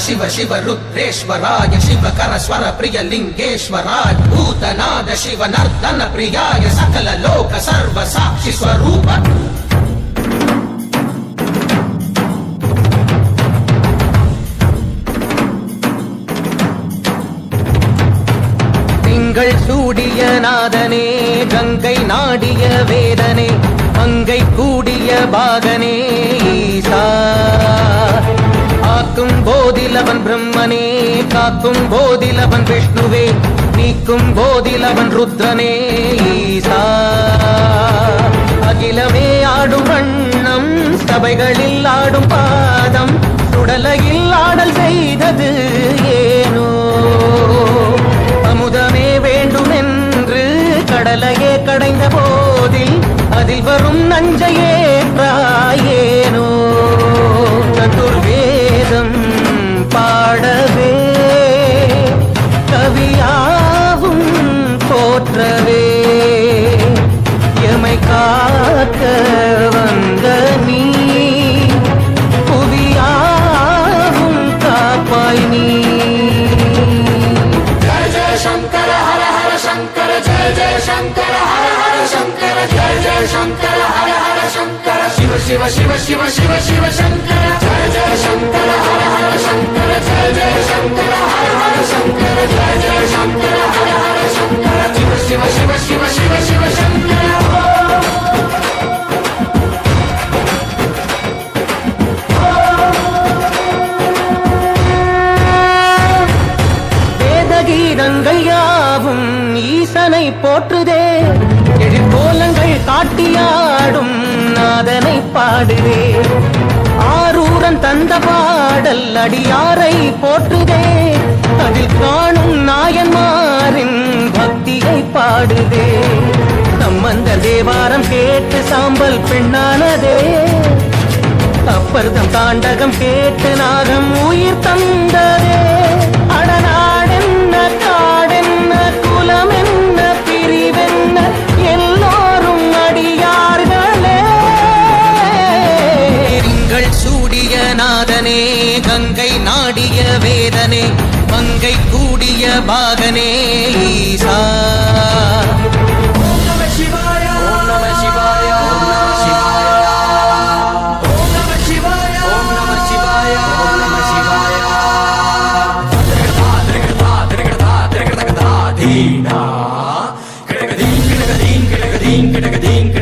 शिव शिव रुद्रेश्वराय शिवकर स्वर प्रिय लिंगेश्वराय भूतनाद शिव नर्तन प्रियाय सकल लोक सर्व साक्षि स्वरूप சூடிய நாதனே கங்கை நாடிய வேதனே மங்கை கூடிய பாகனே ஈசா ஆக்கும் போதிலவன் பிரம்மனே காக்கும் போதிலவன் விஷ்ணுவே நீக்கும் போதிலவன் ருத்ரனே ஈசா அகிலமே ஆடும் வண்ணம் சபைகளில் ஆடும் பாதம் சுடலையில் ஆடல் செய்தது ஏனோ அமுதமே வேண்டுமென்று கடலையே கடைந்த போதில் அதில் வரும் நஞ்சையே பிராயேனோ சதுர்வேதம் பாடவே கவியாவும் போற்றவே எமை காக்க வந்த நீ புவியாவும் காப்பாய் நீ शंकर हर हर शंकर जय जय शंकर हर हर शंकर जय जय शंकर हर हर शंकर शिव शिव शिव शिव शिव शिव शंकर जय जय शंकर हर हर शंकर जय जय शंकर हर हर शंकर जय जय शंकर हर हर शंकर शिव शिव शिव शिव शिव शिव शंकर கீதங்கள் யாவும் ஈசனை போற்றுதே எழிற்கோலங்கள் காட்டியாடும் நாதனை பாடுதே ஆரூரன் தந்த பாடல் அடியாரை போற்றுதே அதில் காணும் நாயன்மாரின் பக்தியை பாடுதே நம்மந்த தேவாரம் கேட்டு சாம்பல் பெண்ணானதே அப்பர்தம் தாண்டகம் கேட்டு நாகம் உயிர் தந்ததே அடநாடென்ன காடென்ன குலமென்ன பிரிவென்ன எல்லோரும் அடியார்களே திங்கள் சூடிய நாதனே கங்கை நாடிய வேதனே மங்கை கூடிய பாகனே ஈசா ding